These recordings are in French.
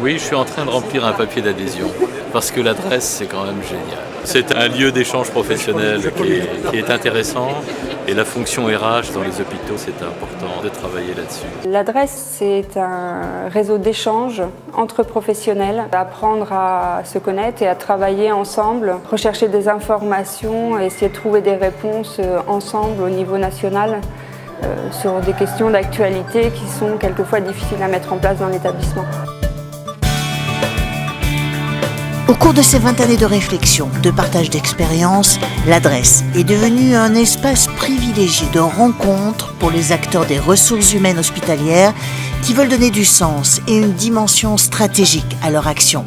Oui, je suis en train de remplir un papier d'adhésion parce que l'adresse, c'est quand même génial. C'est un lieu d'échange professionnel qui est intéressant et la fonction RH dans les hôpitaux, c'est important de travailler là-dessus. L'adresse, c'est un réseau d'échange entre professionnels, apprendre à se connaître et à travailler ensemble, rechercher des informations, essayer de trouver des réponses ensemble au niveau national sur des questions d'actualité qui sont quelquefois difficiles à mettre en place dans l'établissement. Au cours de ces 20 années de réflexion, de partage d'expériences, l'adresse est devenue un espace privilégié de rencontres pour les acteurs des ressources humaines hospitalières qui veulent donner du sens et une dimension stratégique à leur action.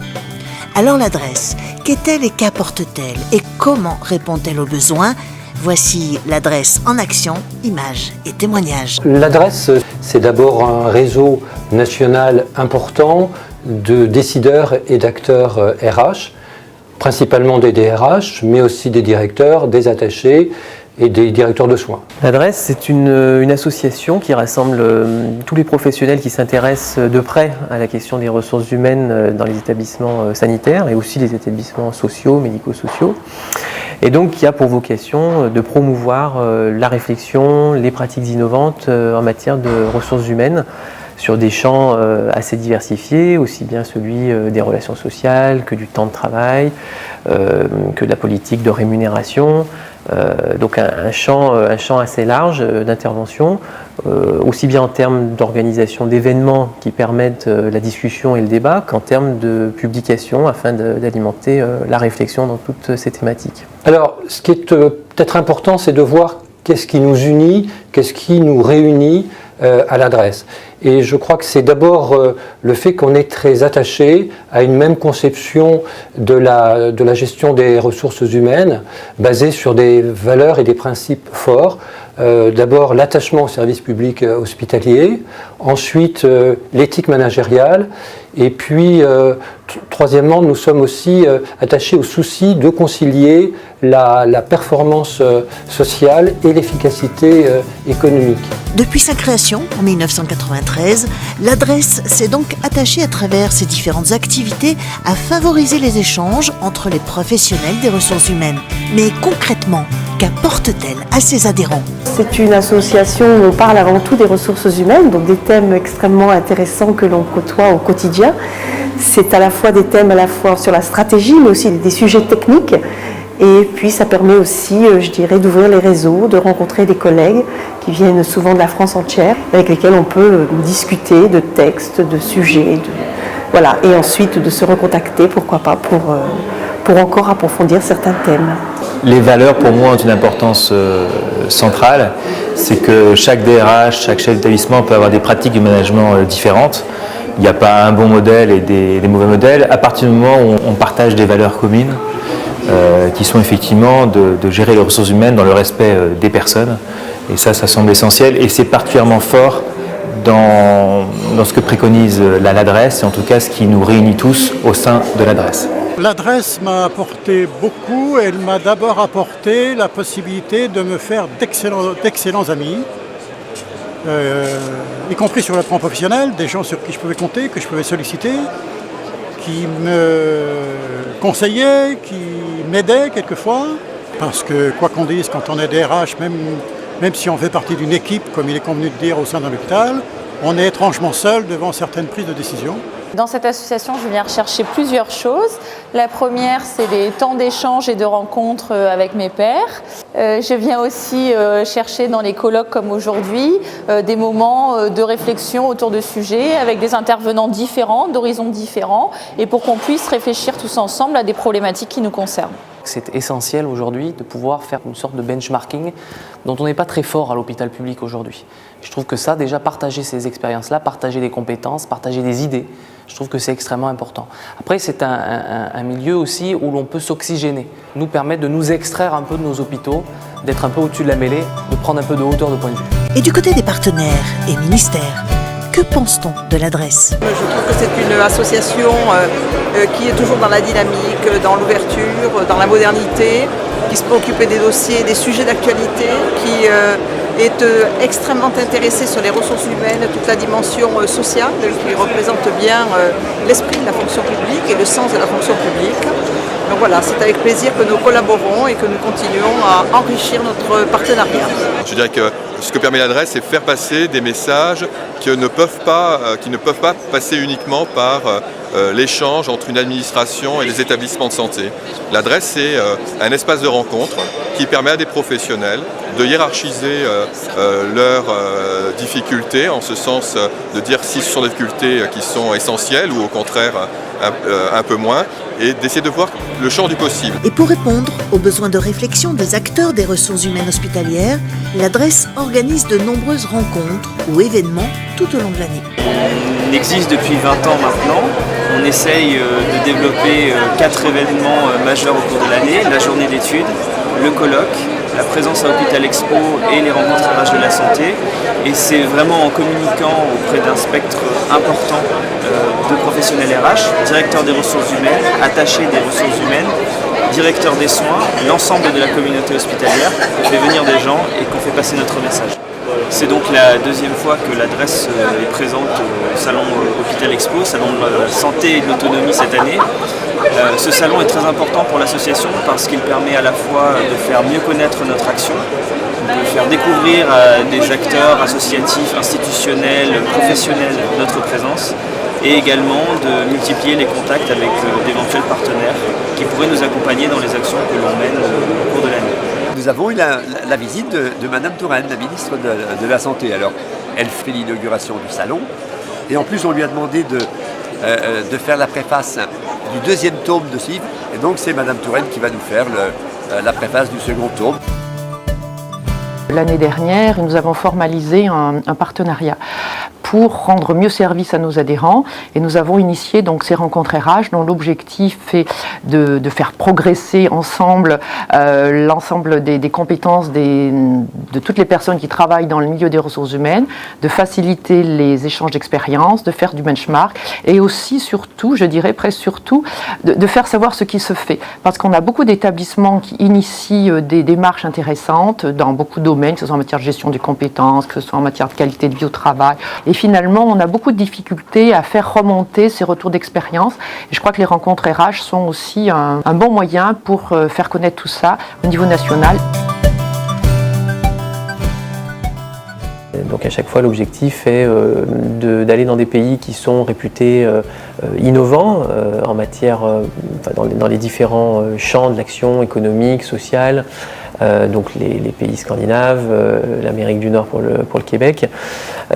Alors l'adresse, qu'est-elle et qu'apporte-t-elle et comment répond-elle aux besoins ? Voici l'adresse en action, images et témoignages. L'adresse, c'est d'abord un réseau national important de décideurs et d'acteurs RH, principalement des DRH, mais aussi des directeurs, des attachés et des directeurs de soins. L'adresse, c'est une association qui rassemble tous les professionnels qui s'intéressent de près à la question des ressources humaines dans les établissements sanitaires et aussi les établissements sociaux, médico-sociaux. Et donc qui a pour vocation de promouvoir la réflexion, les pratiques innovantes en matière de ressources humaines sur des champs assez diversifiés, aussi bien celui des relations sociales que du temps de travail, que de la politique de rémunération. Donc un champ assez large d'intervention, aussi bien en termes d'organisation d'événements qui permettent la discussion et le débat qu'en termes de publication afin d'alimenter la réflexion dans toutes ces thématiques. Alors, ce qui est peut-être important, c'est de voir qu'est-ce qui nous unit, qu'est-ce qui nous réunit à l'adresse. Et je crois que c'est d'abord le fait qu'on est très attaché à une même conception de la gestion des ressources humaines, basée sur des valeurs et des principes forts. D'abord l'attachement au service public hospitalier, ensuite l'éthique managériale, et puis troisièmement, nous sommes aussi attachés au souci de concilier la performance sociale et l'efficacité économique. Depuis sa création en 1993, l'adresse s'est donc attachée à travers ses différentes activités à favoriser les échanges entre les professionnels des ressources humaines. Mais concrètement, qu'apporte-t-elle à ses adhérents ? C'est une association où on parle avant tout des ressources humaines, donc des thèmes extrêmement intéressants que l'on côtoie au quotidien. C'est à la fois des thèmes sur la stratégie, mais aussi des sujets techniques. Et puis ça permet aussi, je dirais, d'ouvrir les réseaux, de rencontrer des collègues qui viennent souvent de la France entière, avec lesquels on peut discuter de textes, de sujets, voilà, et ensuite de se recontacter, pourquoi pas, pour encore approfondir certains thèmes. Les valeurs, pour moi, ont une importance centrale. C'est que chaque DRH, chaque chef d'établissement peut avoir des pratiques de management différentes. Il n'y a pas un bon modèle et des mauvais modèles. À partir du moment où on partage des valeurs communes, qui sont effectivement de gérer les ressources humaines dans le respect des personnes. Et ça semble essentiel. Et c'est particulièrement fort dans ce que préconise l'adresse, et en tout cas ce qui nous réunit tous au sein de l'adresse. L'adresse m'a apporté beaucoup. Elle m'a d'abord apporté la possibilité de me faire d'excellents amis, y compris sur le plan professionnel, des gens sur qui je pouvais compter, que je pouvais solliciter, qui me conseillaient, qui m'aidaient quelquefois. Parce que quoi qu'on dise, quand on est DRH, même si on fait partie d'une équipe, comme il est convenu de dire au sein d'un hôpital, on est étrangement seul devant certaines prises de décision. Dans cette association, je viens rechercher plusieurs choses. La première, c'est des temps d'échange et de rencontres avec mes pairs. Je viens aussi chercher dans les colloques comme aujourd'hui des moments de réflexion autour de sujets avec des intervenants différents, d'horizons différents, et pour qu'on puisse réfléchir tous ensemble à des problématiques qui nous concernent. C'est essentiel aujourd'hui de pouvoir faire une sorte de benchmarking dont on n'est pas très fort à l'hôpital public aujourd'hui. Je trouve que ça, déjà partager ces expériences-là, partager des compétences, partager des idées, je trouve que c'est extrêmement important. Après, c'est un milieu aussi où l'on peut s'oxygéner, nous permettre de nous extraire un peu de nos hôpitaux, d'être un peu au-dessus de la mêlée, de prendre un peu de hauteur de point de vue. Et du côté des partenaires et ministères, que pense-t-on de l'adresse ? Je trouve que c'est une association qui est toujours dans la dynamique, dans l'ouverture, dans la modernité, qui se peut occuper des dossiers, des sujets d'actualité, qui est extrêmement intéressé sur les ressources humaines, toute la dimension sociale qui représente bien l'esprit de la fonction publique et le sens de la fonction publique. Donc voilà, c'est avec plaisir que nous collaborons et que nous continuons à enrichir notre partenariat. Je dirais que ce que permet l'adresse, c'est faire passer des messages qui ne peuvent pas passer uniquement par l'échange entre une administration et des établissements de santé. L'adresse, c'est un espace de rencontre qui permet à des professionnels de hiérarchiser leurs difficultés, en ce sens de dire si ce sont des difficultés qui sont essentielles ou au contraire un peu moins, et d'essayer de voir le champ du possible. Et pour répondre aux besoins de réflexion des acteurs des ressources humaines hospitalières, l'adresse organise de nombreuses rencontres ou événements tout au long de l'année. On existe depuis 20 ans maintenant. On essaye de développer 4 événements majeurs au cours de l'année. La journée d'études, le colloque, la présence à Hôpital Expo et les rencontres RH de la santé. Et c'est vraiment en communiquant auprès d'un spectre important de professionnels RH, directeurs des ressources humaines, attachés des ressources humaines, directeurs des soins, l'ensemble de la communauté hospitalière, qu'on fait venir des gens et qu'on fait passer notre message. C'est donc la deuxième fois que l'adresse est présente au salon Hôpital Expo, salon de la santé et de l'autonomie cette année. Ce salon est très important pour l'association parce qu'il permet à la fois de faire mieux connaître notre action, de faire découvrir à des acteurs associatifs, institutionnels, professionnels notre présence et également de multiplier les contacts avec d'éventuels partenaires qui pourraient nous accompagner dans les actions que l'on mène au cours de l'année. Nous avons eu la visite de Madame Touraine, la ministre de la Santé. Alors, elle fait l'inauguration du salon et en plus on lui a demandé de faire la préface du deuxième tome de ce livre. Et donc c'est Madame Touraine qui va nous faire la préface du second tome. L'année dernière, nous avons formalisé un partenariat pour rendre mieux service à nos adhérents et nous avons initié donc ces rencontres RH dont l'objectif est de faire progresser ensemble l'ensemble des compétences de toutes les personnes qui travaillent dans le milieu des ressources humaines, de faciliter les échanges d'expériences, de faire du benchmark et aussi surtout, je dirais presque surtout, de faire savoir ce qui se fait. Parce qu'on a beaucoup d'établissements qui initient des démarches intéressantes dans beaucoup de domaines, que ce soit en matière de gestion des compétences, que ce soit en matière de qualité de vie au travail. Et finalement, on a beaucoup de difficultés à faire remonter ces retours d'expérience. Et je crois que les rencontres RH sont aussi un bon moyen pour faire connaître tout ça au niveau national. Donc à chaque fois, l'objectif est d'aller dans des pays qui sont réputés innovants en matière, dans les différents champs de l'action économique, sociale, donc les pays scandinaves, l'Amérique du Nord pour le Québec.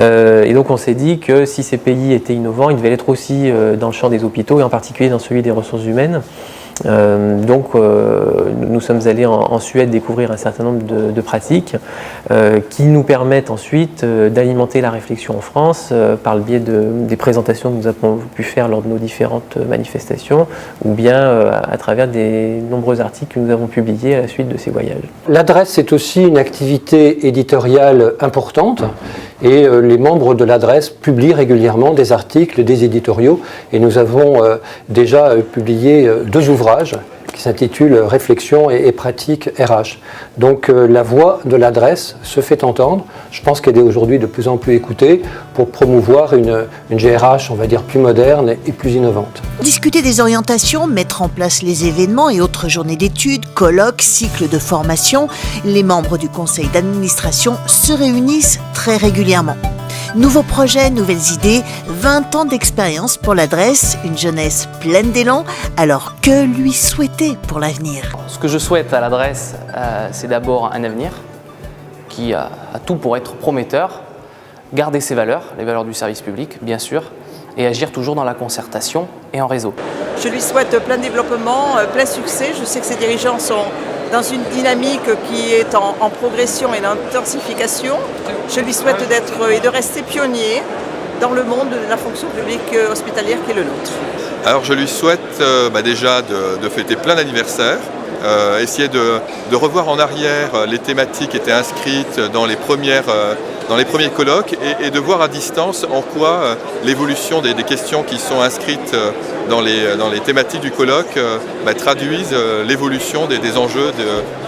Et donc on s'est dit que si ces pays étaient innovants, ils devaient l'être aussi dans le champ des hôpitaux et en particulier dans celui des ressources humaines. Donc nous sommes allés en Suède découvrir un certain nombre de pratiques qui nous permettent ensuite d'alimenter la réflexion en France par le biais des présentations que nous avons pu faire lors de nos différentes manifestations ou bien à travers des nombreux articles que nous avons publiés à la suite de ces voyages. L'adresse est aussi une activité éditoriale importante et les membres de l'adresse publient régulièrement des articles, des éditoriaux et nous avons déjà publié 2 ouvrages qui s'intitulent Réflexion et pratiques RH. Donc la voix de l'adresse se fait entendre. Je pense qu'elle est aujourd'hui de plus en plus écoutée pour promouvoir une GRH, on va dire, plus moderne et plus innovante. Discuter des orientations, mettre en place les événements et autres journées d'études, colloques, cycles de formation, les membres du conseil d'administration se réunissent très régulièrement. Nouveaux projets, nouvelles idées, 20 ans d'expérience pour l'adresse, une jeunesse pleine d'élan. Alors que lui souhaiter pour l'avenir? Ce que je souhaite à l'adresse, c'est d'abord un avenir qui a tout pour être prometteur, garder ses valeurs, les valeurs du service public bien sûr, et agir toujours dans la concertation et en réseau. Je lui souhaite plein développement, plein succès. Je sais que ses dirigeants sont dans une dynamique qui est en progression et en intensification. Je lui souhaite d'être et de rester pionnier dans le monde de la fonction publique hospitalière qui est le nôtre. Alors je lui souhaite déjà de fêter plein d'anniversaires essayer de revoir en arrière les thématiques qui étaient inscrites dans les premiers colloques et de voir à distance en quoi l'évolution des questions qui sont inscrites dans les thématiques du colloque traduisent l'évolution des enjeux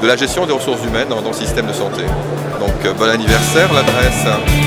de la gestion des ressources humaines dans le système de santé. Donc bon anniversaire l'adresse.